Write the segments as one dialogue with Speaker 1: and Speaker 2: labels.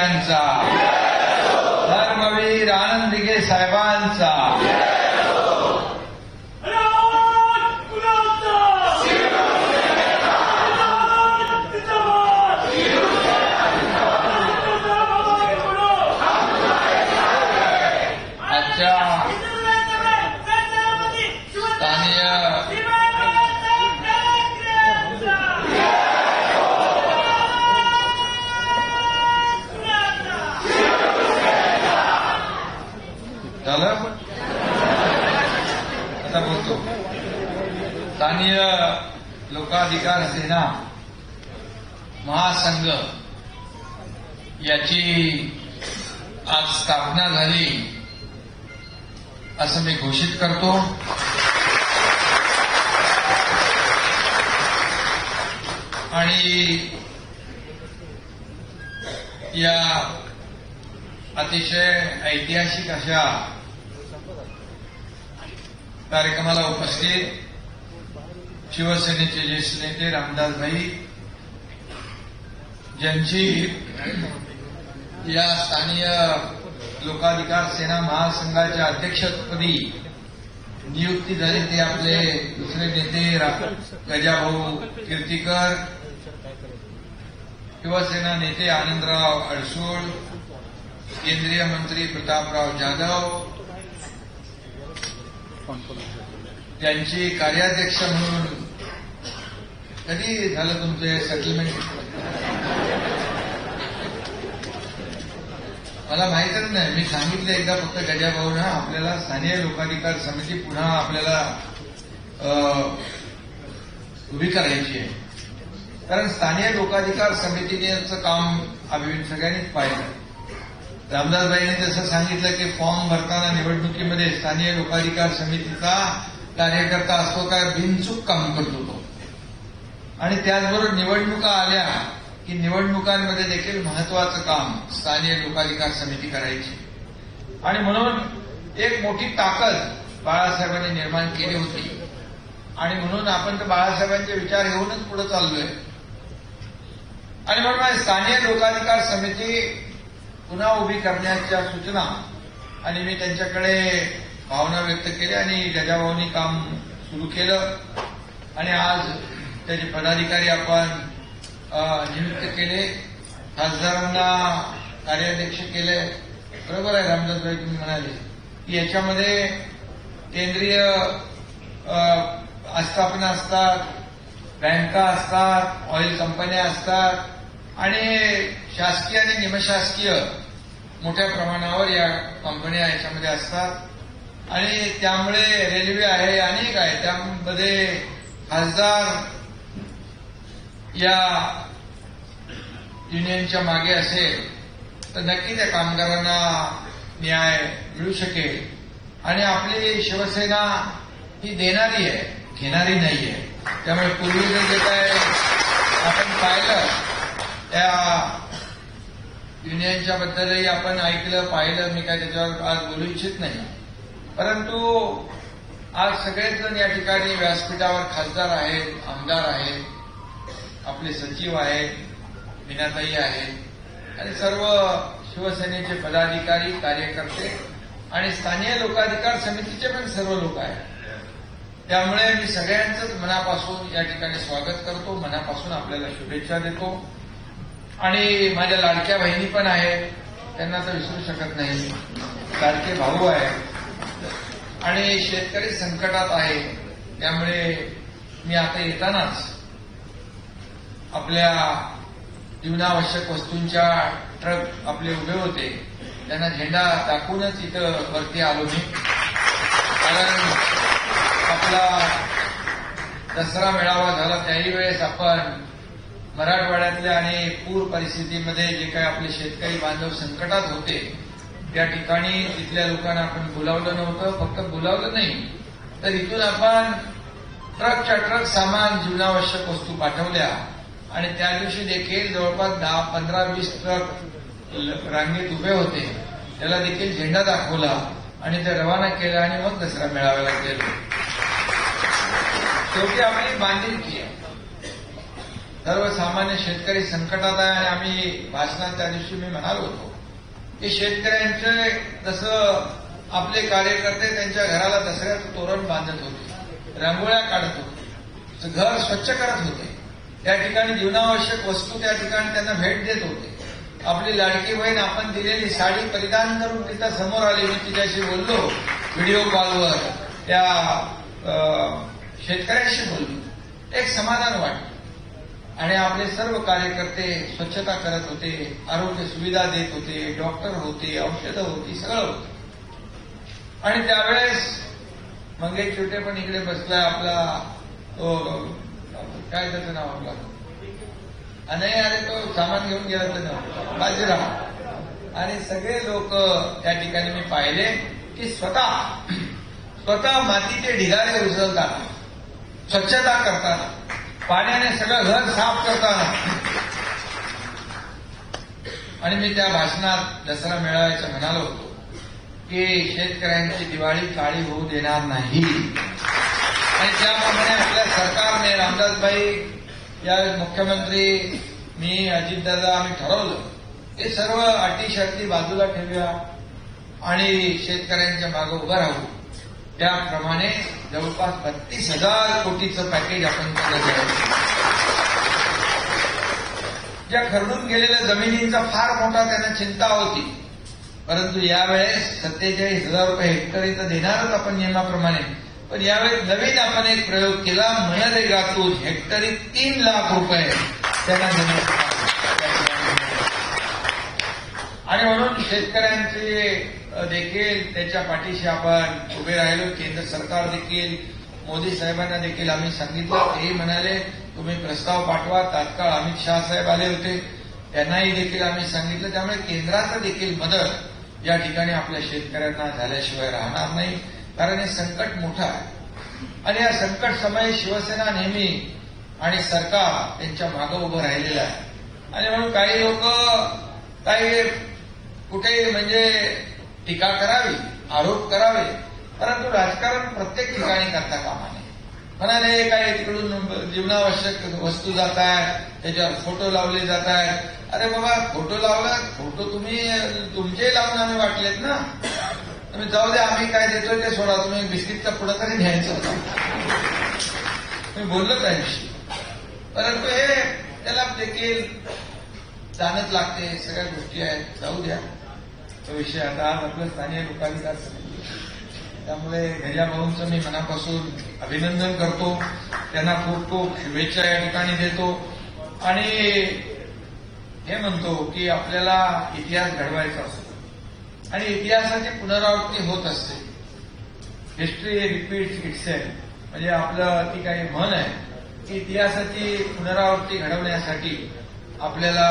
Speaker 1: यांचा, धर्मवीर आनंद दिघे साहेबांचा, आता बोलतो. स्थानीय लोकाधिकार सेना महासंघ याची आज स्थापना झाली असं मी घोषित करतो. आणि या अतिशय ऐतिहासिक अशा कार्यक्रमाला उपस्थित शिवसेनेचे ज्येष्ठ नेते रामदास भाई, ज्यांची या स्थानीय लोकाधिकार सेना महासंघाच्या अध्यक्षपदी नियुक्ती झाली, ते आपले दुसरे नेते गजाभाऊ कीर्तीकर, शिवसेना नेते आनंदराव अडसूळ, केंद्रीय मंत्री प्रतापराव जाधव, त्यांची कार्याध्यक्ष म्हणून कधी झालं तुमचे सेटलमेंट मला माहीतच नाही. मी सांगितलं एकदा फक्त गजाभाऊंना, आपल्याला स्थानीय लोकाधिकार समिती पुन्हा आपल्याला उभी करायची आहे. कारण स्थानीय लोकाधिकार समितीचं काम आम्ही सगळ्यांनीच पाहिलं. रामदासबाईंनी जसं सांगितलं की फॉर्म भरताना निवडणुकीमध्ये स्थानीय लोकाधिकार समितीचा कार्यकर्ता असतो काय बिनचूक काम करतो तो. आणि त्याचबरोबर निवडणुका आल्या की निवडणुकांमध्ये देखील महत्वाचं काम स्थानीय लोकाधिकार समिती करायची. आणि म्हणून एक मोठी ताकद बाळासाहेबांनी निर्माण केली होती. आणि म्हणून आपण तर बाळासाहेबांचे विचार घेऊनच पुढे चाललोय. आणि म्हणून स्थानीय लोकाधिकार समिती पुन्हा उभी करण्याच्या सूचना आणि मी त्यांच्याकडे भावना व्यक्त केल्या आणि गजाभाऊंनी काम सुरू केलं. आणि आज त्याचे पदाधिकारी आपण नियुक्त केले, खासदारांना कार्याध्यक्ष केले. बरोबर आहे रामदासभाई, तुम्ही म्हणाले की याच्यामध्ये केंद्रीय आस्थापना असतात, बँका असतात, ऑइल कंपन्या असतात आणि शासकीय आणि निमशासकीय मोठ्या प्रमाणावर या कंपन्या याच्यामध्ये असतात. आणि त्यामुळे रेल्वे आहे, अनेक आहे, त्यामध्ये खासदार या युनियनच्या मागे असेल तर नक्की त्या कामगारांना न्याय मिळू शकेल. आणि आपली शिवसेना ही देणारी आहे, घेणारी नाहीये. त्यामुळे पूर्वी जे काय आपण पाहिलं त्या युनियनच्या बद्दलही आपण ऐकलं पाहिलं, मी काय त्याच्यावर आज बोलू इच्छित नाही. परंतु आज सगळेच जण या ठिकाणी व्यासपीठावर खासदार आहेत, आमदार आहेत, आपले सचिव आहेत, मीनाताई आहेत आणि सर्व शिवसेनेचे पदाधिकारी, कार्यकर्ते आणि स्थानीय लोकाधिकार समितीचे पण सर्व लोक आहेत. त्यामुळे मी सगळ्यांचंच मनापासून या ठिकाणी स्वागत करतो, मनापासून आपल्याला शुभेच्छा देतो. आणि माझ्या लाडक्या बहिणी पण आहेत, त्यांना तर विसरू शकत नाही, लाडके भाऊ आहेत. आणि शेतकरी संकटात आहे, त्यामुळे मी आता येतानाच आपल्या जीवनावश्यक वस्तूंच्या ट्रक आपले उभे होते, त्यांना झेंडा दाखवूनच इथं वरती आलो मी. कारण आपला दसरा मेळावा झाला त्याही वेळेस आपण मराठवाड्यातल्या आणि पूर परिस्थितीमध्ये जे काही आपले शेतकरी बांधव संकटात होते त्या ठिकाणी तिथल्या लोकांना आपण बोलावलं नव्हतं. फक्त बोलावलं नाही तर इथून आपण ट्रकच्या ट्रक सामान जीवनावश्यक वस्तू पाठवल्या. आणि त्या दिवशी देखील जवळपास 10, 15, 20 ट्रक रांगेत उभे होते, त्याला देखील झेंडा दाखवला आणि ते रवाना केलं आणि मग दसरा मेळाव्याला गेलो. शेवटी आपली बांधिलकी आहे. सर्वसामान्य शेतकरी संकटात आहे आणि आम्ही भाषणात त्या दिवशी मी म्हणालो होतो की शेतकऱ्यांचे जसं आपले कार्यकर्ते त्यांच्या घराला दसऱ्याचं तोरण बांधत होते, रांगोळ्या काढत होते, घर स्वच्छ करत होते, त्या ठिकाणी जीवनावश्यक वस्तू त्या ठिकाणी त्यांना भेट देत होते. आपली लाडकी बहीण आपण दिलेली साडी परिधान करून तिथं समोर आली, मी तिच्याशी बोललो व्हिडिओ कॉलवर, त्या शेतकऱ्याशी बोललो, एक समाधान वाटलं. आणि आपले सर्व कार्यकर्ते स्वच्छता करत होते, आरोग्य सुविधा देत होते, डॉक्टर होते, औषधं होती, सगळं होतं. आणि त्यावेळेस मंगेश चिवटे पण इकडे बसलाय, आपला तो काय त्याचं नाव आपला नाही, अरे तो सामान घेऊन गेला तर नाव बाजीराव, आणि सगळे लोक त्या ठिकाणी मी पाहिले की स्वतः मातीचे ढिगारे उचलताना, स्वच्छता करताना, पाण्याने सगळं घर साफ करताना. आणि मी त्या भाषणात दसरा मेळाव्याचं म्हणालो होतो की शेतकऱ्यांची दिवाळी काळी होऊ देणार नाही. आणि त्याप्रमाणे आपल्या सरकारने, रामदासभाई या मुख्यमंत्री, मी, अजितदादा, आम्ही ठरवलं हे सर्व अटी शर्ती बाजूला ठेवूया आणि शेतकऱ्यांच्या मागे उभं राहू. त्याप्रमाणे जवळपास 32,000 कोटीचं पॅकेज आपण केलं आहे. ज्या खरडून गेलेल्या जमिनींचा फार मोठा त्यांना चिंता होती, परंतु यावेळेस 47,000 रुपये हेक्टरी तर देणारच आपण नियमाप्रमाणे, पण यावेळेस नवीन आपण एक प्रयोग केला, मनरेगातून हेक्टरी 3 लाख रुपये त्यांना देण्यात. आणि म्हणून शेतकऱ्यांचे देखील त्याच्या पाठीशी आपण उभे राहिलो. केंद्र सरकार देखील, मोदी साहेबांना देखील आम्ही सांगितलं, तेही म्हणाले तुम्ही प्रस्ताव पाठवा. तात्काळ अमित शहा साहेब आले होते, त्यांनाही देखील आम्ही सांगितलं. त्यामुळे केंद्राचं देखील मदत या ठिकाणी आपल्या शेतकऱ्यांना झाल्याशिवाय राहणार नाही, कारण हे संकट मोठं आहे. आणि या संकट समयी शिवसेना नेहमी आणि सरकार त्यांच्या मागं उभं राहिलेलं आहे. आणि म्हणून काही लोक काही कुठेही म्हणजे टीका करावी, आरोप करावे, परंतु राजकारण प्रत्येक ठिकाणी करता कामा नये. म्हणाले काही तिकडून जीवनावश्यक वस्तू जात आहेत, त्याच्यावर फोटो लावले जात आहेत. अरे बाबा, फोटो लावला, फोटो तुम्ही तुमचे लावून आम्ही वाटलेत ना, तुम्ही जाऊ द्या, आम्ही काय देतोय ते सोडा, तुम्ही बिस्किटचा पुढं तरी घ्यायचं होतं. मी बोललो त्याविषयी, परंतु हे त्याला देखील जाणत लागते, सगळ्या गोष्टी आहेत, जाऊ द्या तो विषय. आता आज आपलं स्थानिक लोकाधिकार समिती, त्यामुळे गजा भाऊंचं मी मनापासून अभिनंदन करतो, त्यांना खूप खूप शुभेच्छा या ठिकाणी देतो. आणि हे म्हणतो की आपल्याला इतिहास घडवायचा असतो आणि इतिहासाची पुनरावृत्ती होत असते. हिस्ट्री रिपीट्स इटसेल्फ, म्हणजे आपलं ती काही म्हण आहे की इतिहासाची पुनरावृत्ती घडवण्यासाठी आपल्याला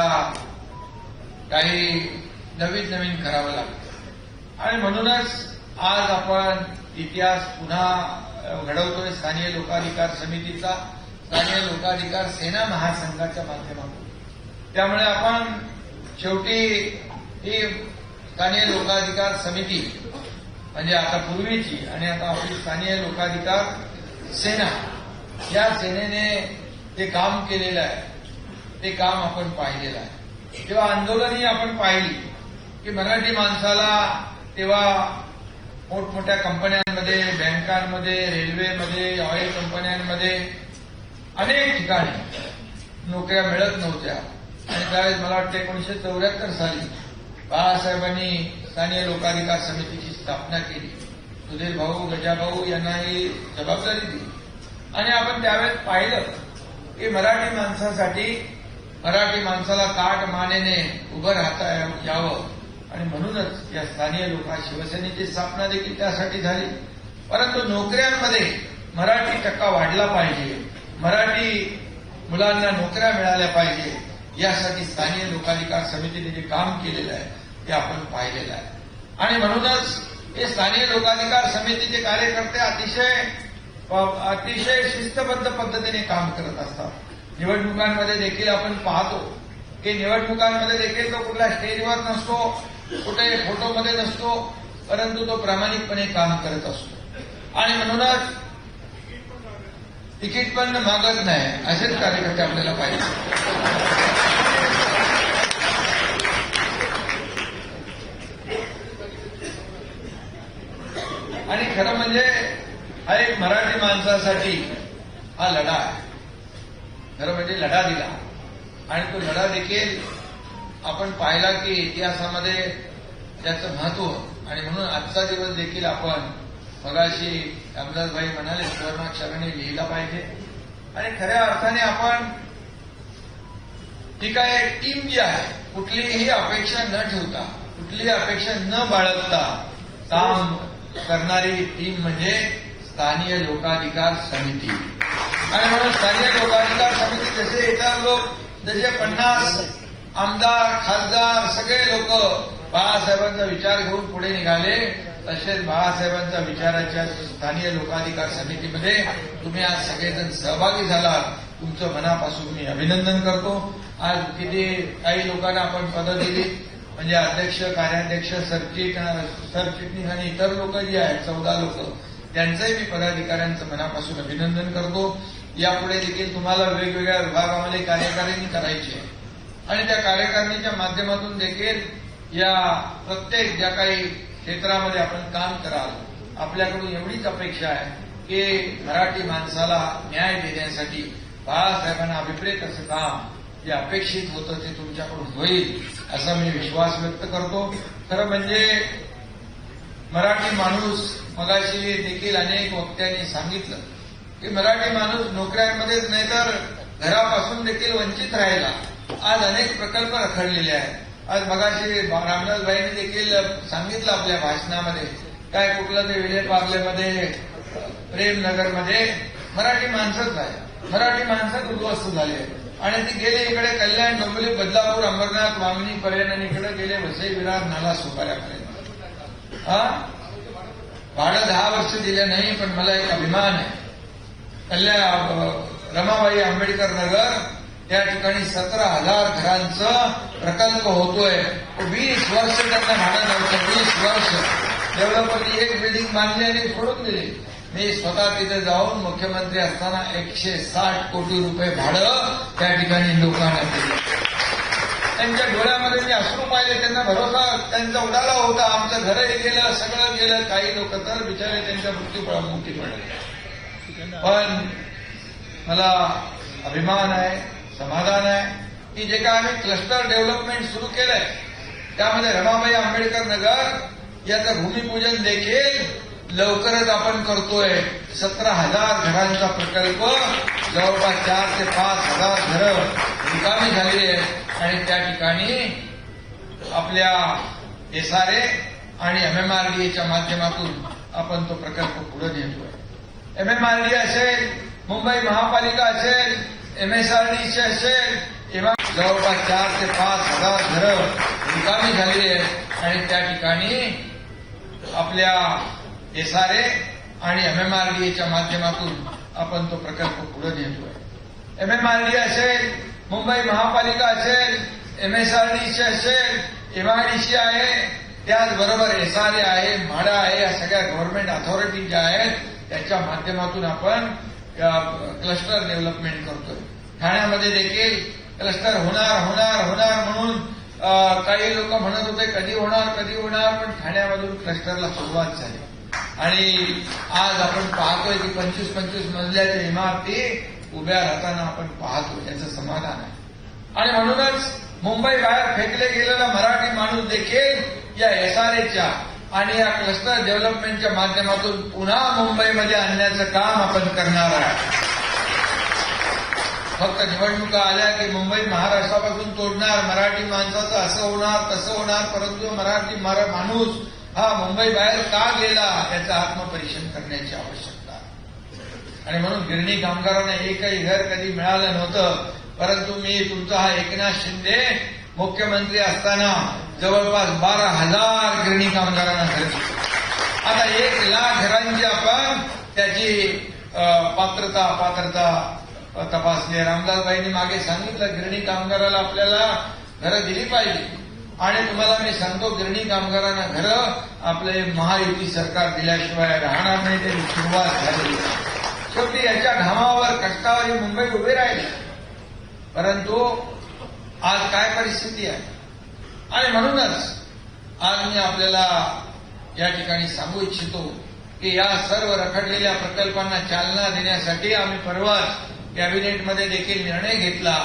Speaker 1: काही नवीन नवीन करावं लागतं. आणि म्हणूनच आज आपण इतिहास पुन्हा घडवतोय स्थानिक लोकाधिकार समितीचा, स्थानिक लोकाधिकार सेना महासंघाच्या माध्यमातून. त्यामुळे आपण शेवटी ही स्थानिक लोकाधिकार समिती म्हणजे आता पूर्वीची आणि आता आपली स्थानिक लोकाधिकार सेना, या सेनेने जे काम केलेलं आहे ते काम आपण पाहिलेलं आहे. तेव्हा आंदोलनही आपण पाहिली की मराठी माणसाला तेव्हा मोठमोठ्या कंपन्यांमध्ये, बँकांमध्ये, रेल्वेमध्ये, ऑइल कंपन्यांमध्ये अनेक ठिकाणी नोकऱ्या मिळत नव्हत्या. आणि त्यावेळेस मला वाटतं 1974 साली बाळासाहेबांनी स्थानिक लोकाधिकार समितीची स्थापना केली. सुधीर भाऊ, गजाभाऊ यांना ही जबाबदारी दिली. आणि आपण त्यावेळेस पाहिलं की मराठी माणसासाठी, मराठी माणसाला ताठ मानेने उभं राहता यावं, आणि म्हणूनच या स्थानिक शिवसेनेची स्थापना देखील त्यासाठी झाली. परंतु नोकऱ्यांमध्ये मराठी टक्का वाढला पाहिजे, मराठी मुलांना नोकऱ्या मिळाल्या पाहिजे, यासाठी स्थानिक लोकाधिकार समितीने जे काम केलेलं आहे ते आपण पाहिलेलं आहे. आणि म्हणूनच हे स्थानिक लोकाधिकार समितीचे कार्यकर्ते अतिशय शिस्तबद्ध पद्धतीने काम करत असतात. निवडणुकांमध्ये देखील आपण पाहतो की निवडणुकांमध्ये देखील तो कुठल्या स्टेजवर नसतो, कुठे फोटोमध्ये नसतो, परंतु तो प्रामाणिकपणे काम करत असतो. आणि म्हणूनच तिकीट पण मागत नाही, असेच कार्यकर्ते आपल्याला पाहिजे. आणि खरं म्हणजे हा एक मराठी माणसासाठी हा लढा आहे. खरं म्हणजे लढा दिला आणि तो लढा देखील आपण पाहिला की इतिहासामध्ये त्याचं महत्व, आणि म्हणून आजचा दिवस देखील आपण मगाशी रामदासभाई म्हणाले सुवर्णाक्षराने लिहिला पाहिजे. आणि खऱ्या अर्थाने आपण ही काय टीम जी आहे, कुठलीही अपेक्षा न ठेवता, कुठलीही अपेक्षा न बाळगता काम करणारी टीम म्हणजे स्थानिय लोकाधिकार समिती. आणि म्हणून स्थानिय लोकाधिकार समिती जसे इतर लोक जसे 50 आमदार खासदार सगळे लोक बाळासाहेबांचा विचार घेऊन पुढे निघाले, तसेच बाळासाहेबांच्या विचाराच्या स्थानिय लोकाधिकार समितीमध्ये तुम्ही आज सगळेजण सहभागी झालात. तुमचं मनापासून मी अभिनंदन करतो. आज किती काही लोकांना आपण पदं दिली, म्हणजे अध्यक्ष, कार्याध्यक्ष, सरचिटणीस आणि इतर लोक जी आहेत 14 लोक, त्यांचंही मी पदाधिकाऱ्यांचं मनापासून अभिनंदन करतो. यापुढे देखील तुम्हाला वेगवेगळ्या विभागामध्ये कार्यकारिणी करायची आहे आणि त्या कार्यकारिणीच्या माध्यमातून देखील या प्रत्येक ज्या काही क्षेत्रामध्ये आपण काम कराल, आपल्याकडून एवढीच अपेक्षा आहे की मराठी माणसाला न्याय देण्यासाठी बाळासाहेबांना अभिप्रेत असं काम जे अपेक्षित होतं ते तुमच्याकडून होईल असा मी विश्वास व्यक्त करतो. खरं म्हणजे मराठी माणूस, मगाशी देखील अनेक वक्त्यांनी सांगितलं की मराठी माणूस नोकऱ्यांमध्येच नाही तर घरापासून देखील वंचित राहिला. आज अनेक प्रकल्प रखडलेले आहेत. आज मगाशी रामदासभाईंनी देखील सांगितलं आपल्या भाषणामध्ये, काय कुठलं ते विलेपार्लेमध्ये, प्रेमनगरमध्ये मराठी माणसंच आहे, मराठी माणसंच उद्ध्वस्त झाले आणि ती गेले इकडे कल्याण, डोंबिवली, बदलापूर, अंबरनाथ, वांगणी पर्यंत आणि इकडे गेले वसई, विरार, नाला, सुपाऱ्यापर्यंत. भाडं 10 वर्ष दिलं नाही, पण मला एक अभिमान आहे. रमाबाई आंबेडकर नगर त्या ठिकाणी 17,000 घरांचं प्रकल्प होतोय. 20 वर्ष त्यांना भाडं नव्हतं, 20 वर्ष डेव्हलपरनी एक बिल्डिंग बांधली आणि सोडून दिली. मी स्वतः तिथे जाऊन मुख्यमंत्री असताना 160 कोटी रुपये भाडं त्या ठिकाणी लोकांना दिलं. त्यांच्या डोळ्यामध्ये मी अश्रू पाहिले, त्यांना भरोसा त्यांचा उडाला होता. आमचं घरही गेलं, सगळं गेलं. काही लोक तर बिचारे त्यांच्या मृत्यूमुखी पडले. पण मला अभिमान आहे, समाधान आहे की जे काय आम्ही क्लस्टर डेव्हलपमेंट सुरू केलंय त्यामध्ये रमाबाई आंबेडकर नगर याचं भूमिपूजन देखील लवकरच आपण करतोय. 17,000 घरांचा प्रकल्प, जवळपास 4 ते 5,000 घरं रिकामी झाली आहेत आणि त्या ठिकाणी आपल्या SRA आणि MMRDAच्या माध्यमातून आपण तो प्रकल्प पुढे नेतोय. MMRDA असेल, मुंबई महापालिका असेल, MSRDC असेल, जवळपास 4 ते 5,000 घरं रिकामी झाली आहेत आणि त्या ठिकाणी आपल्या SRA आणि MMRDAच्या माध्यमातून आपण तो प्रकल्प पुढे नेतोय. MMRDA असेल, मुंबई महापालिका असेल, MSRDC असेल, MIDC आहे, त्याचबरोबर SRA आहे, म्हाडा आहे, या सगळ्या गव्हर्नमेंट अथॉरिटी ज्या आहेत त्याच्या माध्यमातून आपण क्लस्टर डेव्हलपमेंट करतोय. ठाण्यामध्ये देखील क्लस्टर होणार म्हणून काही लोक म्हणत होते कधी होणार, पण ठाण्यामधून क्लस्टरला सुरुवात झाली आणि आज आपण पाहतोय की 25-25 मजल्याच्या इमारती उभ्या राहताना आपण पाहतो. याचं समाधान आहे. आणि म्हणूनच मुंबई बाहेर फेकले गेलेला मराठी माणूस देखील या SRAच्या आणि या क्लस्टर डेव्हलपमेंटच्या माध्यमातून पुन्हा मुंबईमध्ये आणण्याचं काम आपण करणार आहे. फक्त निवडणुका आल्या की मुंबई महाराष्ट्रापासून तोडणार, मराठी माणसाचं असं होणार तसं होणार, परंतु मराठी माणूस हा मुंबई बाहेर का गेला याचं आत्मपरीक्षण करण्याची आवश्यकता आहे. आणि म्हणून गिरणी कामगारांना एकही घर कधी मिळालं नव्हतं, परंतु मी तुमचा हा एकनाथ शिंदे मुख्यमंत्री असताना जवळपास 12,000 गिरणी कामगारांना घर दिले. आता 1 लाख घरांची आपण त्याची पात्रता तपासली. रामदासभाईंनी मागे सांगितलं गिरणी कामगाराला आपल्याला घरं दिली पाहिजे आणि तुम्हाला मी सांगतो गिरणी कामगारांना घरं आपले महायुती सरकार दिल्याशिवाय राहणार नाही. त्याची सुरुवात झाली. शेवटी याच्या घामावर कष्टावर ही मुंबई उभी राहिली. परंतु आज काय परिस्थिती आहे आणि म्हणूनच आज मी आपल्याला या ठिकाणी सांगू इच्छितो की या सर्व रखडलेल्या प्रकल्पांना चालना देण्यासाठी आम्ही परवाच कॅबिनेटमध्ये देखील निर्णय घेतला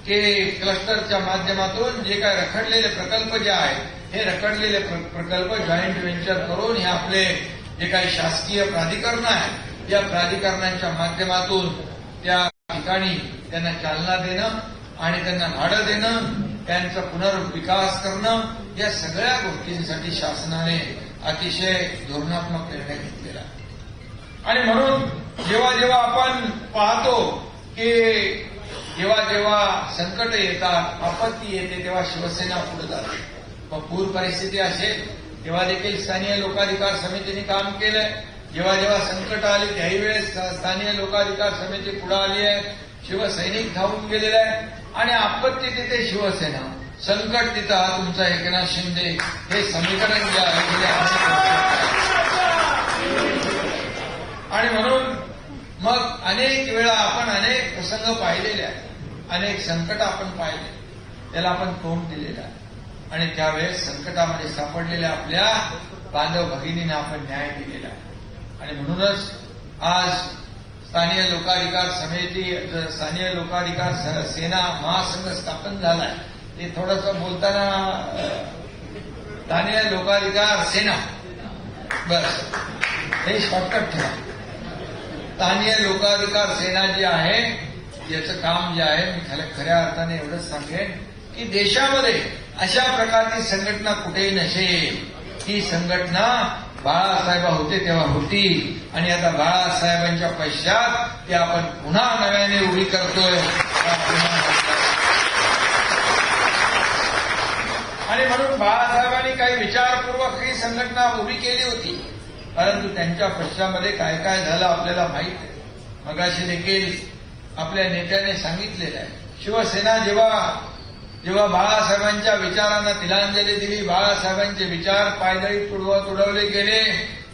Speaker 1: की क्लस्टरच्या माध्यमातून जे काय रखडलेले प्रकल्प जे आहेत हे रखडलेले प्रकल्प जॉईंट व्हेंचर करून हे आपले जे काही शासकीय प्राधिकरण आहे या प्राधिकरणांच्या माध्यमातून त्या ठिकाणी त्यांना चालना देणं आणि त्यांना भाडं देणं, त्यांचा पुनर्विकास करणं या सगळ्या गोष्टींसाठी शासनाने अतिशय धोरणात्मक निर्णय घेतलेला आहे. आणि म्हणून जेव्हा जेव्हा आपण पाहतो की जेव्हा जेव्हा संकट येतात, आपत्ती येते, तेव्हा शिवसेना पुढे जाते. मग पूर परिस्थिती असेल तेव्हा देखील स्थानिय लोकाधिकार समितीने काम केलंय. जेव्हा जेव्हा संकट आले त्याही वेळेस स्थानिय लोकाधिकार समिती पुढे आली आहे. शिवसैनिक धावून गेलेला आहे आणि आपत्ती तिथे शिवसेना, संकट तिथं हा तुमचा एकनाथ शिंदे. हे समीकरण जे आहे गेले आणि म्हणून मग अनेक वेळा आपण अनेक प्रसंग पाहिलेले आहेत, अनेक संकट आपण पाहिले, त्याला आपण तोंड दिलेलं आहे आणि त्यावेळेस संकटामध्ये सापडलेल्या आपल्या बांधव भगिनींना आपण न्याय दिलेला आहे. आणि म्हणूनच आज स्थानिय लोकाधिकार समिती, स्थानिय लोकाधिकार सेना महासंघ स्थापन झालाय. ते थोडंसं बोलताना स्थानिय लोकाधिकार सेना, बस हे शॉर्टकट ठेवा. स्थानिय लोकाधिकार सेना जी आहे याचं काम जे आहे, मी खऱ्या अर्थाने एवढंच सांगेन की देशामध्ये अशा प्रकारची संघटना कुठेही नसेल. ही संघटना बाळासाहेब होते तेव्हा होती आणि आता बाळासाहेबांच्या पश्चात ती आपण पुन्हा नव्याने उभी करतोय. आणि म्हणून बाळासाहेबांनी काही विचारपूर्वक ही संघटना उभी केली होती, परंतु त्यांच्या पश्चामध्ये काय काय झालं आपल्याला माहित आहे. मगाशी देखील आपल्या नेत्याने सांगितलेलं आहे. शिवसेना जेव्हा बाळासाहेबांच्या विचारांना तिलांजली दिली, बाळासाहेबांचे विचार पायदळी तुडवले गेले,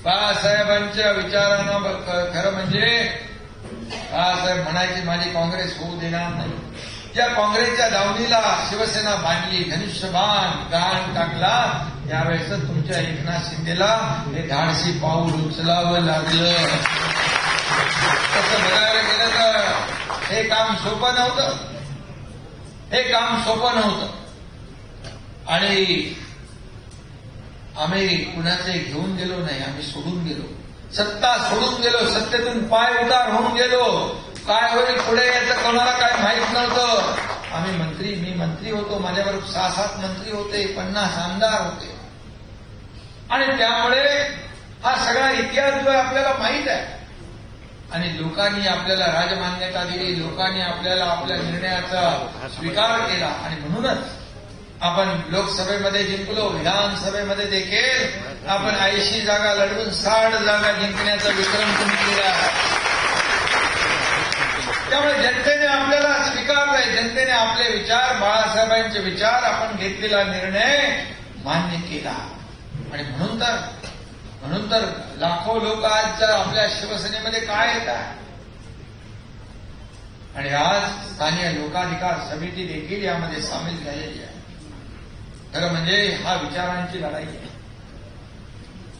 Speaker 1: बाळासाहेबांच्या विचारांना खरं म्हणजे बाळासाहेब म्हणायचे माझी काँग्रेस होऊ देणार नाही. ज्या काँग्रेसच्या दावणीला शिवसेना बांधली, धनुष्यबाण गाण टाकला, यावेळेस तुमच्या एकनाथ शिंदेला हे धाडसी पाऊल उचलावं लागलं. तसं बघायला गेलं तर हे काम सोपं नव्हतं, हे काम सोपं नव्हतं. आणि आम्ही कुणाचे घेऊन गेलो नाही, आम्ही सोडून गेलो, सत्ता सोडून गेलो, सत्तेतून पाय उतार होऊन गेलो. काय होईल पुढे याचं कोणाला काय माहीत नव्हतं. मी मंत्री होतो, माझ्याबरोबर 6-7 मंत्री होते, 50 आमदार होते आणि त्यामुळे हा सगळा इतिहास जो आपल्याला माहीत आहे. आणि लोकांनी आपल्याला राजमान्यता दिली, लोकांनी आपल्याला आपल्या निर्णयाचा स्वीकार केला आणि म्हणूनच आपण लोकसभेमध्ये जिंकलो. विधानसभेमध्ये देखील आपण 80 जागा लढवून 60 जागा जिंकण्याचा विक्रम तुम्ही केला. त्यामुळे जनतेने आपल्याला स्वीकारलंय, जनतेने आपले विचार, बाळासाहेबांचे विचार, आपण घेतलेला निर्णय मान्य केला. आणि म्हणून तर लाखो लोक आज आपल्या शिवसेनेमध्ये काय येतात. आणि आज स्थानिय लोकाधिकार समिती देखील यामध्ये सामील झालेली आहे. खरं म्हणजे हा विचारांची लढाई आहे.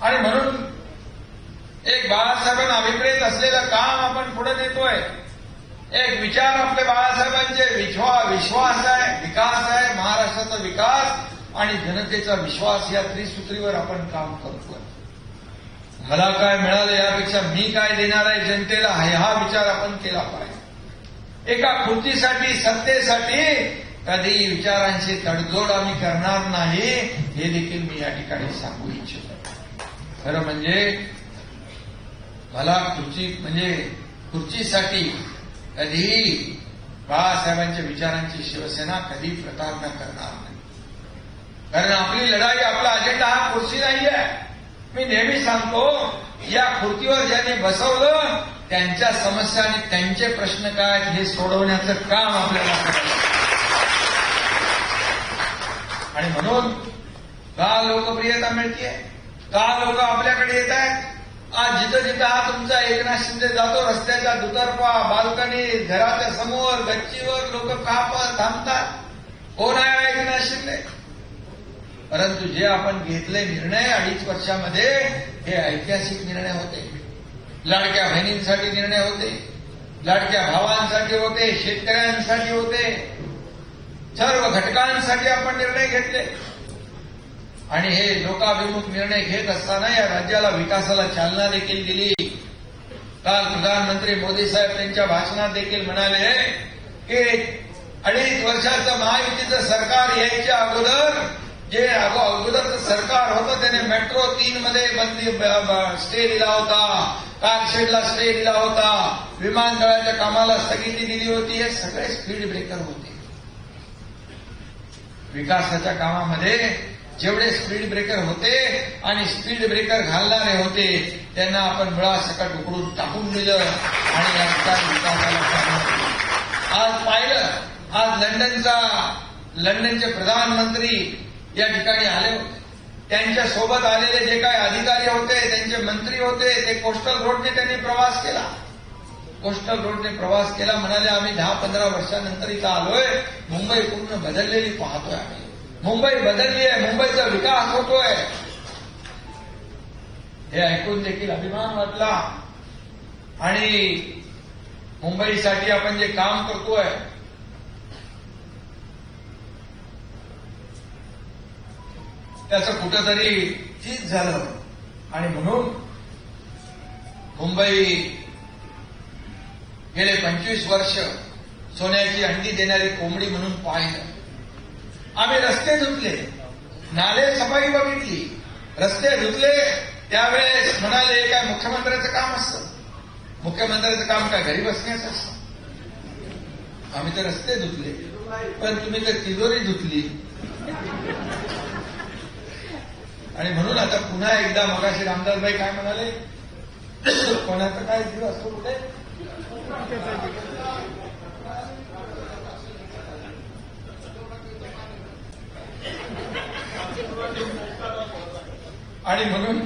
Speaker 1: आणि म्हणून एक बाळासाहेबांना अभिप्रेत असलेलं काम आपण पुढे नेतोय. एक विचार आपले बाळासाहेबांचे विश्वास आहे, विकास आहे, महाराष्ट्राचा विकास आणि जनतेचा विश्वास या त्रिसूत्रीवर आपण काम करतोय. मला काय मिळालं यापेक्षा मी काय देणार आहे जनतेला, हा विचार आपण केला पाहिजे. एका खुर्चीसाठी, सत्तेसाठी कधी विचारांची तडजोड आम्ही करणार नाही, हे देखील मी या ठिकाणी सांगू इच्छितो. खरं म्हणजे मला खुर्चीसाठी कधीही बाळासाहेबांच्या विचारांची शिवसेना कधी प्रतारणा करणार नाही. कारण आपली लढाई, आपला अजेंडा हा खुर्ची नाही आहे. मी नेहमी सांगतो, या खुर्चीवर ज्यांनी बसवलं त्यांच्या समस्या आणि त्यांचे प्रश्न काय हे सोडवण्याचं काम आपल्याला करायचं. आणि म्हणून का लोकप्रियता मिळतेय, का लोक आपल्याकडे येत आहेत, आज जिथं जिथं हा तुमचा एकनाथ शिंदे जातो रस्त्याच्या दुतर्फा, बाल्कनी, घराच्या समोर, गच्चीवर लोक थांबतात. कोण आहे एकनाथ शिंदे? परंतु जे आपण घेतले निर्णय 2.5 वर्षामध्ये हे ऐतिहासिक निर्णय होते. लाडक्या बहिणींसाठी निर्णय होते, लाडक्या भावांसाठी होते, शेतकऱ्यांसाठी होते, सर्व घटकांसाठी आपण निर्णय घेतले. आणि हे लोकाभिमुख निर्णय घेत असताना या राज्याला विकासाला चालना देखील दिली. काल प्रधानमंत्री मोदी साहेब त्यांच्या भाषणात देखील म्हणाले की 2.5 वर्षाचं महायुतीचं सरकार यायच्या अगोदर जे अगोदरचं सरकार होतं त्याने मेट्रो 3 मध्ये स्टे दिला होता, कारशेडला स्टे दिला होता, विमानतळाच्या कामाला स्थगिती दिली होती. हे सगळे स्पीड ब्रेकर होते. विकासाच्या कामामध्ये जेवढे स्पीड ब्रेकर होते आणि स्पीड ब्रेकर घालणारे होते त्यांना आपण मुळासकट उकडून टाकून दिलं आणि या विकासाला आज पाहिलं. आज लंडनचे प्रधानमंत्री या ठिकाणी आले होते. त्यांच्या सोबत आलेले जे काही अधिकारी होते, त्यांचे मंत्री होते, ते कोस्टल रोडने त्यांनी प्रवास केला. कोस्टल रोडने प्रवास केला. म्हणाले आम्ही 10-15 वर्षानंतर इथं आलोय, मुंबई पूर्ण बदललेली पाहतोय आम्ही. मुंबई बदलली आहे, मुंबईचा विकास होतोय. हे ऐकून देखील अभिमान वाटला. आणि मुंबईसाठी आपण जे काम करतोय त्याचं कुठंतरी चीज झालं. आणि म्हणून मुंबई गेले 25 वर्ष सोन्याची अंडी देणारी कोंबडी म्हणून पाहिलं. आम्ही रस्ते धुतले, नाले सफाई बघितली, रस्ते धुतले. त्यावेळेस म्हणाले काय मुख्यमंत्र्याचं काम असतं? मुख्यमंत्र्याचं काम काय घरी बसण्याचं असतं? आम्ही तर रस्ते धुतले, पण तुम्ही तर तिजोरी धुतली. आणि म्हणून आता पुन्हा एकदा मगाशी रामदासभाई काय म्हणाले, कोणाचा काय जीव असतो कुठे? आणि म्हणून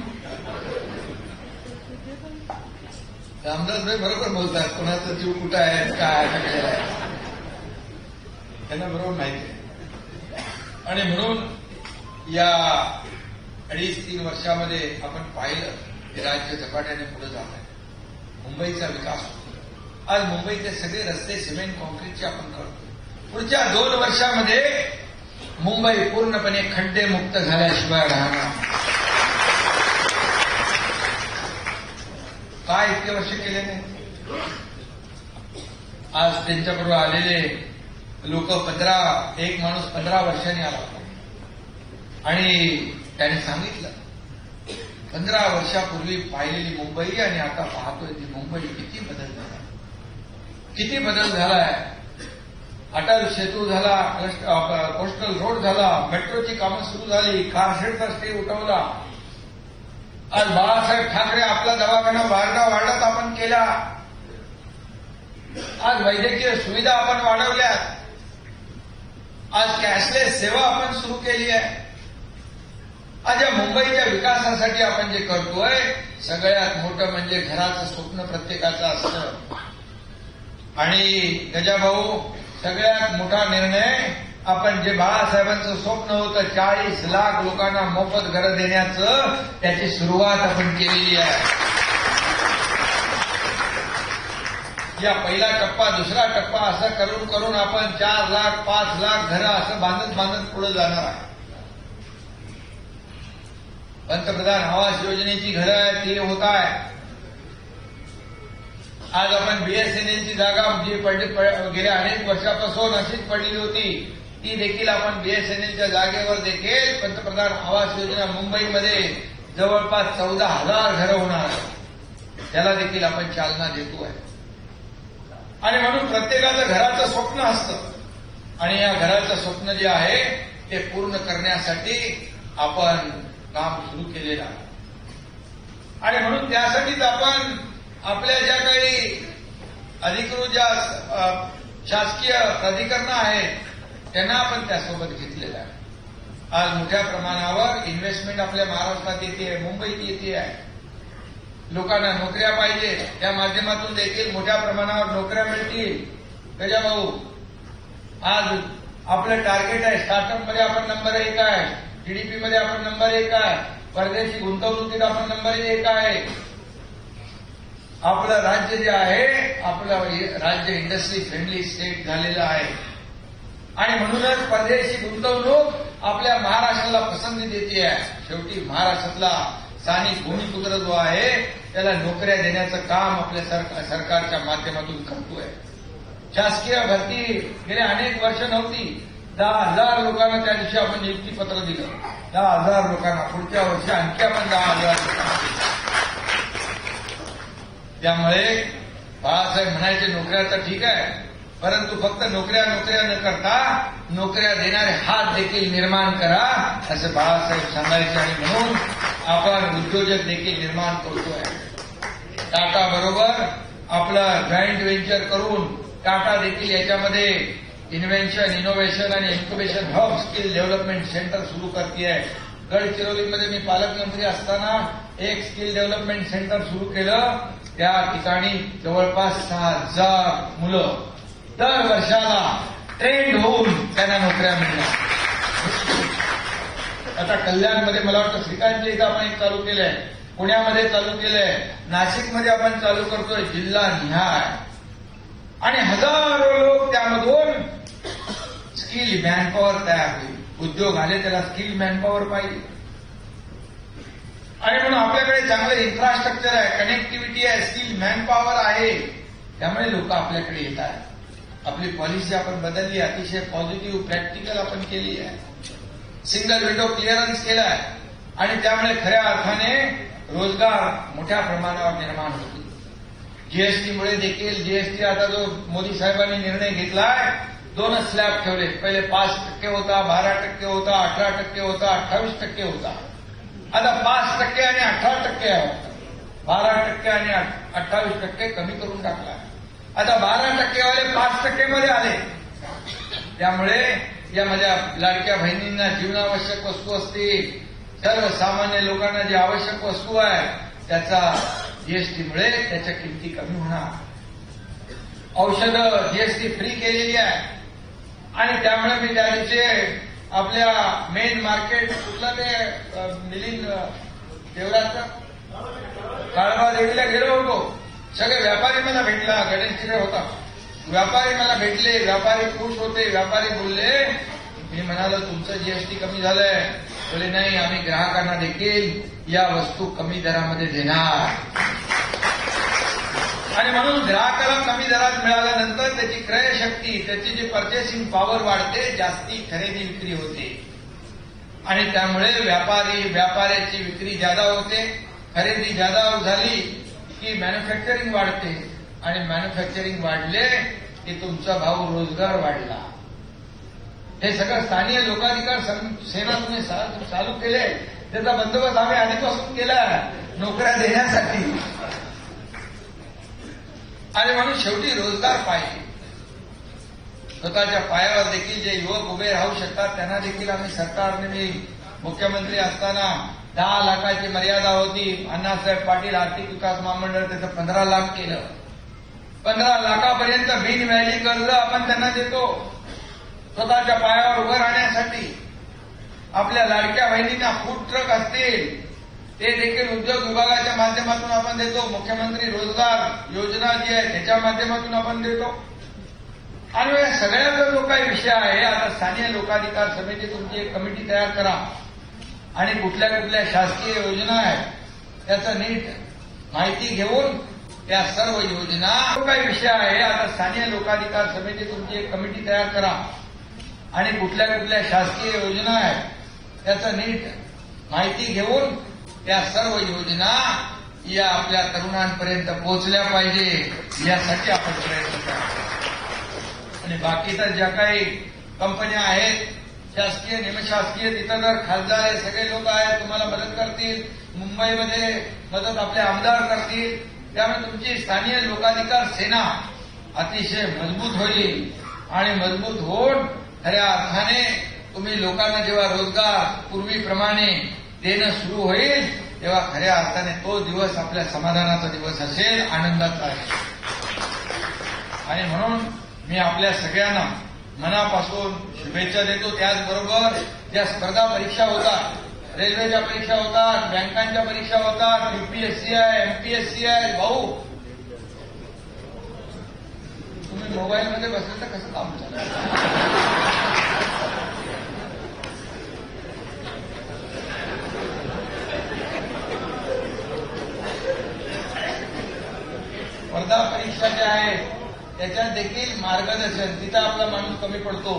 Speaker 1: रामदासभाई बरोबर बोलतात, कोणाचा जीव कुठं आहे, काय आहे, त्यांना बरोबर माहिती आहे. आणि म्हणून या 2.5-3 वर्षामध्ये आपण पाहिलं की राज्य झपाट्याने पुढे जात आहे. मुंबईचा विकास होतो. आज मुंबईचे सगळे रस्ते सिमेंट कॉन्क्रीटचे आपण करतो. पुढच्या 2 वर्षामध्ये मुंबई पूर्णपणे खड्डेमुक्त झाल्याशिवाय राहणार. काय इतके वर्ष केले नाही? आज त्यांच्याबरोबर आलेले लोक एक माणूस 15 वर्षांनी आला आणि त्याने सांगितलं 15 वर्षापूर्वी पाहिलेली मुंबई आणि आता पाहतोय ती मुंबई किती बदल झाला, किती बदल झालाय. अटल सेतू झाला, कोस्टल रोड झाला, मेट्रोची कामं सुरू झाली, कारशेडचा स्टे उठवला. आज बाळासाहेब ठाकरे आपला दवाखाना वाढत आपण केला. आज वैद्यकीय सुविधा आपण वाढवल्यात. आज कॅशलेस सेवा आपण सुरू केली आहे. आज या मुंबईच्या विकासासाठी आपण जे करतोय सगळ्यात मोठं म्हणजे घराचं स्वप्न प्रत्येकाचं असतं. आणि गजाभाऊ सगळ्यात मोठा निर्णय आपण जे बाळासाहेबांचं स्वप्न होतं 40 लाख लोकांना मोफत घरं देण्याचं, त्याची सुरुवात आपण केलेली आहे. या पहिला टप्पा, दुसरा टप्पा असं करून करून आपण 4 लाख 5 लाख घरं असं बांधत पुढे जाणार आहे. पंतप्रधान आवास योजनेची घरं आहे ती होत आहे. आज आपण बीएसएनएलची जागा जी गेल्या अनेक वर्षापासून अशीच पडलेली होती ती देखील आपण बीएसएनएलच्या जागेवर देखील पंतप्रधान आवास योजना मुंबईमध्ये जवळपास 14,000 घरं होणार आहे. त्याला देखील आपण चालना देतोय. आणि म्हणून प्रत्येकाचं घराचं स्वप्न असतं आणि या घराचं स्वप्न जे आहे ते पूर्ण करण्यासाठी आपण काम सुरू केलेलं आहे. आणि म्हणून त्यासाठीच आपण आपल्या ज्या काही अधिकृत ज्या शासकीय प्राधिकरणं आहेत त्यांना आपण त्यासोबत घेतलेलं आहे. आज मोठ्या प्रमाणावर इन्व्हेस्टमेंट आपल्या महाराष्ट्रात येते, मुंबईत येते आहे. लोकांना नोकऱ्या पाहिजे, त्या माध्यमातून देखील मोठ्या प्रमाणावर नोकऱ्या मिळतील. गजा भाऊ, आज आपलं टार्गेट आहे, स्टार्टअप मध्ये आपण नंबर 1 आहे, जीडीपी मध्ये आपण नंबर 1 आहे, परदेशी गुंतवणुकीत आपण नंबर 1 आहे. आपलं राज्य जे आहे, आपलं राज्य इंडस्ट्री फ्रेंडली स्टेट झालेलं आहे आणि म्हणूनच परदेशी गुंतवणूक आपल्या महाराष्ट्राला पसंती देते आहे. शेवटी महाराष्ट्रातला स्थानिक भूमिपुत्र जो आहे त्याला नोकऱ्या देण्याचं काम आपल्या सरकारच्या माध्यमातून करतोय. शासकीय भरती गेल्या अनेक वर्ष नव्हती. 10,000 लोकांना त्या दिवशी आपण नियुक्तीपत्र दिलं. 10,000 लोकांना. पुढच्या वर्षी आणखी आपण 10,000 लोकांना. त्यामुळे बाळासाहेब म्हणायचे नोकऱ्या तर ठीक आहे, परंतु फक्त नोकऱ्या न करता नोकऱ्या देणारे हात देखील निर्माण करा, असं बाळासाहेब सांगायचे. आणि म्हणून आपण उद्योजक देखील निर्माण करतोय. टाटा बरोबर आपलं जॉईंट व्हेंचर करून टाटा देखील याच्यामध्ये इन्व्हेन्शन, इनोव्हेशन आणि incubation hub skill development centre सुरू करते आहे. गडचिरोलीमध्ये मी पालकमंत्री असताना एक स्किल डेव्हलपमेंट सेंटर सुरू केलं. त्या ठिकाणी जवळपास 6,000 मुलं दर वर्षाला ट्रेंड होऊन त्यांना नोकऱ्या मिळणार. आता कल्याणमध्ये मला वाटतं श्रीकांतच्या इथं आपण एक चालू केलंय, पुण्यामध्ये चालू केलंय, नाशिकमध्ये आपण चालू करतोय, जिल्हा निहाय. आणि हजारो लोक त्यामधून स्किल मॅनपॉवर तयार होईल. उद्योग आले त्याला स्किल मॅनपॉवर पाहिजे. आणि म्हणून आपल्याकडे चांगलं इन्फ्रास्ट्रक्चर आहे, कनेक्टिव्हिटी आहे, स्किल मॅनपॉवर आहे. त्यामुळे लोक आपल्याकडे येत आहेत. आपली पॉलिसी आपण बदलली, अतिशय पॉझिटिव्ह प्रॅक्टिकल आपण केली आहे. सिंगल विंडो क्लिअरन्स केलाय आणि त्यामुळे खऱ्या अर्थाने रोजगार मोठ्या प्रमाणावर निर्माण होतील. जीएसटीमुळे देखील, जीएसटी आता जो मोदी साहेबांनी निर्णय घेतलाय, 2 स्लॅब ठेवले. पहिले 5% होता, 12% होता, 18% होता, 28% होता. आता 5% आणि 18% आहे. 12% आणि 28% कमी करून टाकला. आता 12% वाले 5% मध्ये आले. त्यामुळे या माझ्या लाडक्या बहिणींना जीवनावश्यक वस्तू असतील, सर्वसामान्य लोकांना जी आवश्यक वस्तू आहे त्याचा जीएसटीमुळे त्याच्या किमती कमी होणार. औषधं जीएसटी फ्री केलेली आहे आणि त्यामुळे मी त्या दिवशी आपल्या मेन मार्केट कुठलं ते मिलिंद देवराजचं काळबा देवीला गेलो होतो. सगळे व्यापारी मला भेटला, गणेश तिकडे होता. व्यापारी मला भेटले, व्यापारी खुश होते. व्यापारी बोलले, मी म्हणालो तुमचं जीएसटी कमी झालंय. बोले नाही, आम्ही ग्राहकांना देखील या वस्तू कमी दरामध्ये देणार. आणि म्हणून ग्राहकाला कमी दरात मिळाल्यानंतर त्याची क्रयशक्ती, त्याची जी पर्चेसिंग पॉवर वाढते, जास्ती खरेदी विक्री होते. आणि त्यामुळे व्यापाऱ्याची विक्री जादा होते. खरेदी जादा झाली की मॅन्युफॅक्चरिंग वाढते आणि मॅन्युफॅक्चरिंग वाढले की तुमचा भाव रोजगार वाढला. हे सगळं स्थानिक लोकाधिकार सेना तुम्ही चालू केले. त्याचा बंदोबस्त आम्ही आधीपासून केला नोकऱ्या देण्यासाठी. आणि म्हणून शेवटी रोजगार पाहिजे. स्वतःच्या पायावर देखील जे युवक उभे राहू शकतात त्यांना देखील आम्ही सरकारने, मी मुख्यमंत्री असताना 10 लाखाची मर्यादा होती. अण्णासाहेब पाटील आर्थिक विकास महामंडळ त्याचं 15 लाख केलं. 15 लाखापर्यंत बिन व्याजी कर्ज आपण त्यांना देतो स्वतःच्या पायावर उभं राहण्यासाठी. आपल्या लाडक्या बहिणींना फूड ट्रक असतील ते देखील उद्योग विभागाच्या माध्यमातून आपण देतो. मुख्यमंत्री रोजगार योजना जी आहे त्याच्या माध्यमातून आपण देतो. आणि या सगळ्याचा जो काही विषय आहे, आता स्थानिक लोकाधिकार समिती तुमची एक कमिटी तयार करा आणि कुठल्या कुठल्या शासकीय योजना आहेत त्याचं नीट माहिती घेऊन त्या सर्व योजना, जो काही विषय आहे, आता स्थानिक लोकाधिकार समिती तुमची एक कमिटी तयार करा आणि कुठल्या कुठल्या शासकीय योजना आहेत त्याचं नीट माहिती घेऊन त्या सर्व योजना या आपल्या तरुणांपर्यंत पोहोचल्या पाहिजे, यासाठी आपण प्रयत्न करा. आणि बाकीच्या ज्या काही कंपन्या आहेत, शासकीय निमशासकीय, तिथं जर खासदार हे सगळे लोक आहेत तुम्हाला मदत करतील. मुंबईमध्ये मदत आपले आमदार करतील. त्यामुळे तुमची स्थानिक लोकाधिकार सेना अतिशय मजबूत होईल आणि मजबूत होऊन खऱ्या अर्थाने तुम्ही लोकांना जेव्हा रोजगार पूर्वीप्रमाणे देणं सुरू होईल तेव्हा खऱ्या अर्थाने तो दिवस आपल्या समाधानाचा दिवस असेल, आनंदाचा आहे. आणि म्हणून मी आपल्या सगळ्यांना मनापासून शुभेच्छा देतो. त्याचबरोबर ज्या स्पर्धा परीक्षा होतात, रेल्वेच्या परीक्षा होतात, बँकांच्या परीक्षा होतात, यूपीएससी आहे, एमपीएससी आहे, भाऊ तुम्ही मोबाईलमध्ये बसले तर कसं काम चालतं? स्पर्धा परीक्षा ज्या आहेत त्याच्यात देखील मार्गदर्शन, तिथं आपला माणूस कमी पडतो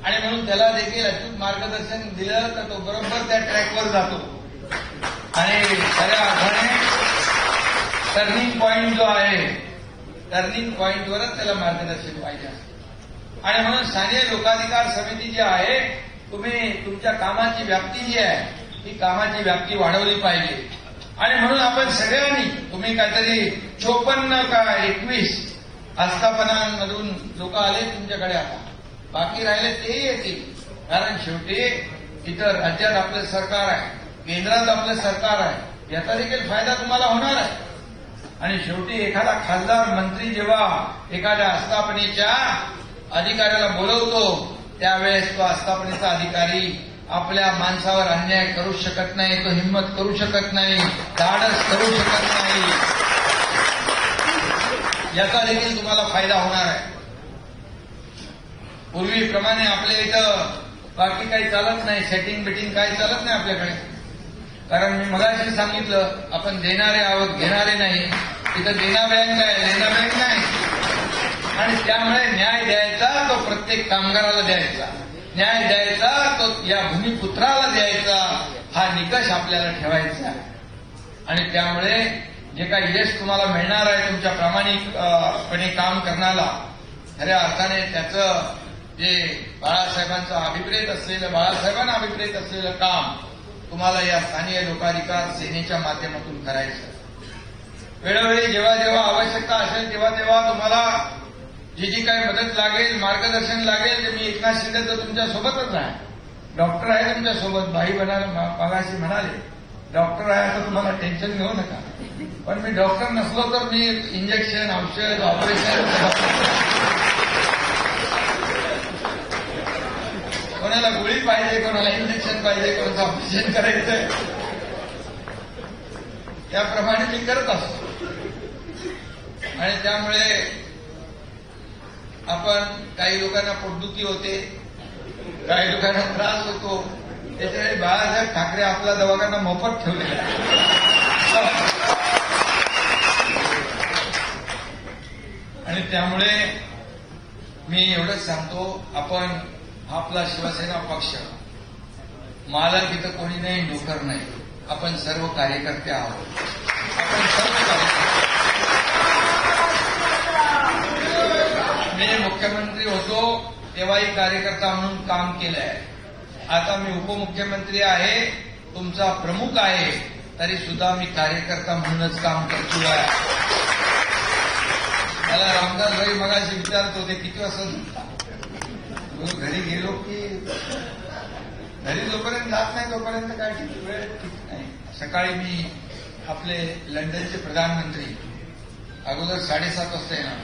Speaker 1: आणि म्हणून त्याला देखील अचूक मार्गदर्शन दिलं तर तो बरोबर त्या ट्रॅकवर जातो आणि खऱ्या अर्थाने टर्निंग पॉइंट जो आहे, टर्निंग पॉइंटवरच त्याला मार्गदर्शन पाहिजे असतं. आणि म्हणून स्थानिक लोकाधिकार समिती जी आहे, तुम्ही तुमच्या कामाची व्याप्ती जी आहे ही कामाची व्याप्ती वाढवली पाहिजे. आणि म्हणून आपण सगळ्यांनी, तुम्ही काहीतरी 54 का 21 आस्थापनांमधून लोक आले तुमच्याकडे, आता बाकी राहिले ते येतील. कारण शेवटी इतर राज्यात आपलं सरकार आहे, केंद्रात आपलं सरकार आहे, याचा देखील फायदा तुम्हाला होणार आहे. आणि शेवटी एखादा खासदार मंत्री जेव्हा एखाद्या आस्थापनेच्या अधिकाऱ्याला बोलवतो त्यावेळेस तो आस्थापनेचा अधिकारी आपल्या माणसावर अन्याय करू शकत नाही, तो हिंमत करू शकत नाही, धाडस करू शकत नाही. याचा देखील तुम्हाला फायदा होणार आहे. पूर्वीप्रमाणे आपल्या इथं बाकी काही चालत नाही, सेटिंग बिटिंग काही चालत नाही आपल्याकडे. कारण मी मगाशी सांगितलं, आपण देणारे आहोत, घेणारे नाही. इथं देना बँक आहे, लेना बँक नाही. आणि त्यामुळे न्याय द्यायचा तो प्रत्येक कामगाराला द्यायचा, न्याय द्यायचा तो या भूमिपुत्राला द्यायचा, हा निकष आपल्याला ठेवायचा आहे. आणि त्यामुळे जे काही यश तुम्हाला मिळणार आहे तुमच्या प्रामाणिकपणे काम करण्याला, खऱ्या अर्थाने त्याचं जे बाळासाहेबांचं अभिप्रेत असलेलं, बाळासाहेबांना अभिप्रेत असलेलं काम तुम्हाला या स्थानिक लोकाधिकार सेनेच्या माध्यमातून करायचं. वेळोवेळी जेव्हा जेव्हा आवश्यकता असेल तेव्हा तेव्हा तुम्हाला जी काही मदत लागेल, मार्गदर्शन लागेल, ते मी एकनाथ शिंदे तर तुमच्या सोबतच आहे. डॉक्टर आहे तुमच्या सोबत, भाई मगाशी म्हणाले डॉक्टर आहे तर तुम्हाला टेन्शन घेऊ नका. पण मी डॉक्टर नसलो तर मी इंजेक्शन, औषध, ऑपरेशन, कोणाला गोळी पाहिजे, कोणाला इंजेक्शन पाहिजे, कोणाचं ऑपरेशन करायचंय, त्याप्रमाणे मी करत असतो. आणि त्यामुळे आपण काही लोकांना पोटदुखी होते, काही लोकांना त्रास होतो, त्याच्यामुळे बाळासाहेब ठाकरे आपला दवाखाना मोफत ठेवलेला आणि त्यामुळे मी एवढंच सांगतो, आपण आपला शिवसेना पक्ष, मालक इथं कोणी नाही, नोकर नाही, आपण सर्व कार्यकर्ते आहोत. आपण सर्व कार्यकर्ते. मी मुख्यमंत्री होतो तेव्हाही कार्यकर्ता म्हणून काम केलंय. आता मी उपमुख्यमंत्री आहे, तुमचा प्रमुख आहे, तरी सुद्धा मी कार्यकर्ता म्हणूनच काम करतो आहे. मला रामदास भाई मगाशी विचारत होते किती वाजता झोपता. घरी गेलो की घरी जोपर्यंत जात नाही तोपर्यंत काय ठीक वेळ ठीक नाही. सकाळी मी आपले लंडनचे प्रधानमंत्री अगोदर 7:30 वाजता येणार,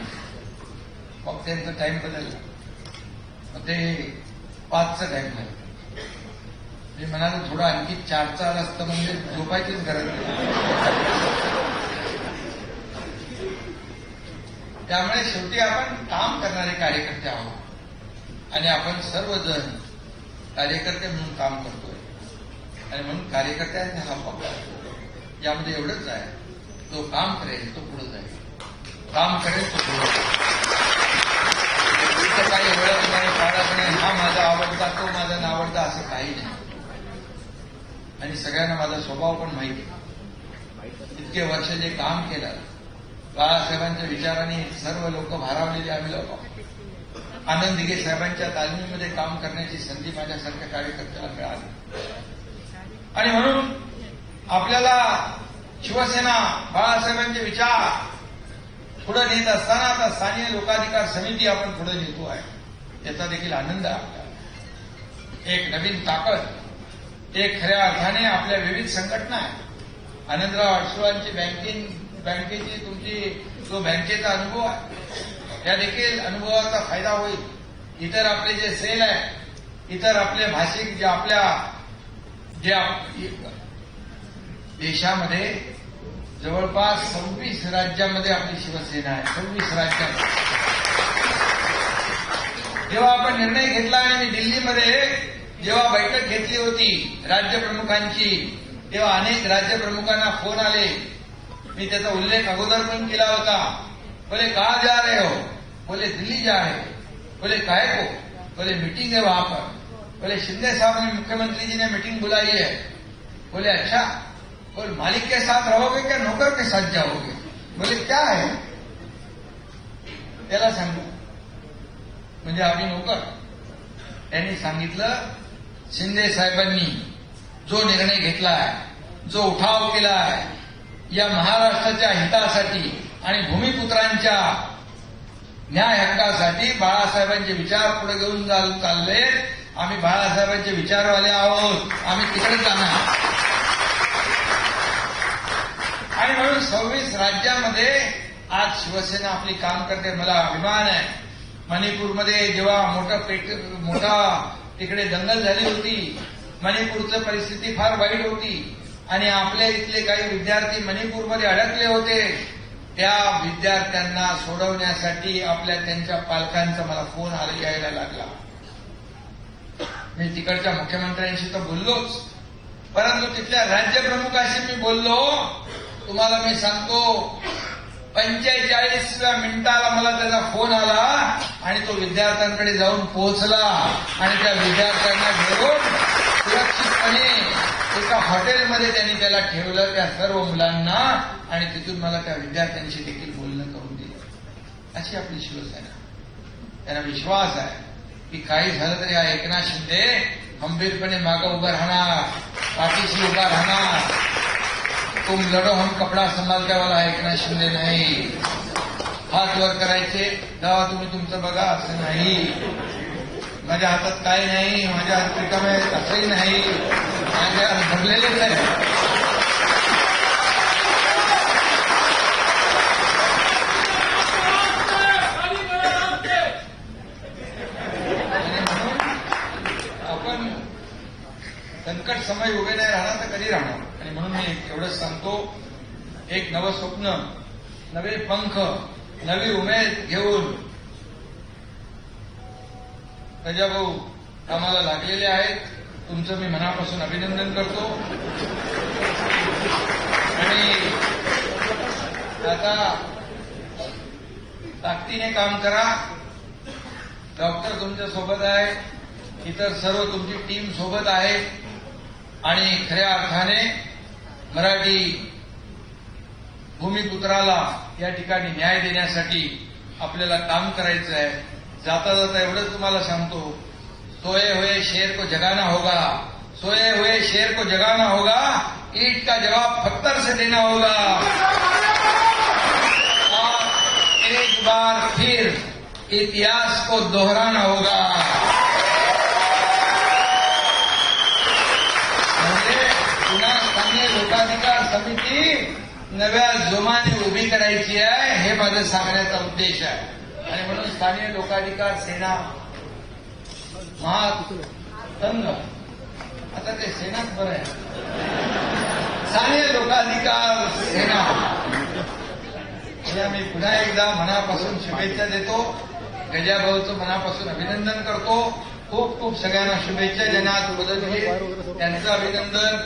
Speaker 1: मग त्यांचा टाइम बदलला, मग ते 5चा टाइम झाला. मी म्हणालो थोडं आणखी 4चा रस्ता म्हणजे झोपायचीच गरज नाही. त्यामुळे शेवटी आपण काम करणारे कार्यकर्ते आहोत आणि आपण सर्वजण कार्यकर्ते म्हणून काम करतोय. आणि म्हणून कार्यकर्त्यांचा हा पक्ष यामध्ये एवढंच आहे, जो काम करेल तो पुढे जाईल, काम करेल तो पुढे जाईल. काही ओळख नाही, पाळत नाही, हा माझा आवडता तो माझा नावडता असं काही नाही. आणि सगळ्यांना माझा स्वभाव पण माहिती आहे. इतके वर्ष जे काम केलं, बाळासाहेबांच्या विचारांनी सर्व लोक भारावलेले आम्ही लोक. आनंद दिघे साहेबांच्या तालमीमध्ये काम करण्याची संधी माझ्यासारख्या कार्यकर्त्याला मिळाली. आणि म्हणून आपल्याला शिवसेना बाळासाहेबांचे विचार पुढे नेत असताना आता स्थानिक लोकाधिकार समिती आपण पुढे नेतो आहे, याचा देखील आनंद आहे आपल्याला. एक नवीन ताकद एक खऱ्या अर्थाने आपल्या विविध संघटना आहे. आनंदराव अडसुळांची बँकेची तुमची जो बँकेचा अनुभव आहे, या देखील अनुभवाचा फायदा होईल. इतर आपले जे सेल आहे, इतर आपले भाषिक जे देशामध्ये जवळपास 26 राज्यांमध्ये आपली शिवसेना आहे. 26 राज्यात जेव्हा आपण निर्णय घेतला आणि मी दिल्लीमध्ये जेव्हा बैठक घेतली होती राज्यप्रमुखांची, तेव्हा अनेक राज्यप्रमुखांना फोन आले. मी त्याचा उल्लेख अगोदर पण केला होता. बोले कहा जा रहे हो? बोले दिल्ली जा रहे. बोले काहे को? बोले मीटिंग है वहां पर. बोले शिंदे साहब ने, मुख्यमंत्री जी ने मीटिंग बुलाई है. बोले अच्छा. बोले मालिक के साथ रहोगे क्या नौकर के साथ जाओगे? बोले क्या है त्याला सांगू. म्हणजे आम्ही नौकर. त्यांनी सांगितलं शिंदे साहेबांनी जो निर्णय घेतला आहे, जो उठाव केला आहे, या महाराष्ट्राच्या हितासाठी आणि भूमिपुत्रांच्या न्याय हक्कासाठी बाळासाहेबांचे विचार पुढे घेऊन चालले. आम्ही बाळासाहेबांचे विचारवाले आहोत. आम्ही तिकडे जाणार. आणि म्हणून 26 राज्यांमध्ये आज शिवसेना आपली काम करते. मला अभिमान आहे. मणिपूरमध्ये जेव्हा मोठा तिकडे दंगल झाली होती, मणिपूरची परिस्थिती फार वाईट होती आणि आपल्या इथले काही विद्यार्थी मणिपूरमध्ये अडकले होते. त्या विद्यार्थ्यांना सोडवण्यासाठी त्यांच्या पालकांचा मला फोन यायला लागला. मी तिकडच्या मुख्यमंत्र्यांशी तर बोललोच, परंतु तिथल्या राज्यप्रमुखाशी मी बोललो. तुम्हाला मी सांगतो 45व्या मिनिटाला मला त्याचा फोन आला आणि तो विद्यार्थ्यांकडे जाऊन पोहोचला आणि त्या विद्यार्थ्यांना घेऊन सुरक्षितपणे एका हॉटेलमध्ये त्यांनी त्याला ठेवलं, त्या सर्व मुलांना, आणि तिथून मला त्या विद्यार्थ्यांशी देखील बोलणं करून दिलं. अशी आपली शिवसेना. त्यांना विश्वास आहे की काही झालं तरी हा एकनाथ शिंदे खंबीरपणे मागं उभं राहणार, पाठीशी उभा राहणार. तुम लढो हम कपडा संभालता वाला एकनाथ शिंदे नाही. हात वर करायचे, गावा तुम्ही तुमचं बघा, असं नाही. माझ्या हातात काय नाही, माझ्या हात रिकामे आहेत असंही नाही. माझ्या हात भरलेलेच आहे. संकट समय उभे नाही राहणार तर कधी राहणार. आणि म्हणून मी एवढंच सांगतो, एक नवं स्वप्न, नवे पंख, नवी उमेद घेऊन प्रजाभाऊ कामाला लागलेले आहेत. तुमचं मी मनापासून अभिनंदन करतो. आणि आता ताकदीने काम करा. डॉक्टर तुमच्या सोबत आहे, इतर सर्व तुमची टीम सोबत आहे आणि खऱ्या अर्थाने मराठी भूमिपुत्राला या ठिकाणी न्याय देण्यासाठी आपल्याला काम करायचं आहे. जाता जाता एवढंच तुम्हाला सांगतो, सोए हुए शेर को जगाना होगा, सोए हुए शेर को जगाना होगा, ईट का जवाब पत्थर से देना होगा और एक बार फिर इतिहास को दोहराना होगा. पुन्हा स्थानीय लोकाधिकार समिती नव्या जोमाने उभी करायची आहे, हे माझं सांगण्याचा उद्देश आहे. आणि म्हणून स्थानीय लोकाधिकार सेना महासंघ, आता ते सेनाच बरं आहे, स्थानीय लोकाधिकार सेना या मी पुन्हा एकदा मनापासून शुभेच्छा देतो. गजाभाऊचं मनापासून अभिनंदन करतो. खूप खूप सगळ्यांना शुभेच्छा. ज्यांना आज मदत होईल त्यांचं अभिनंदन.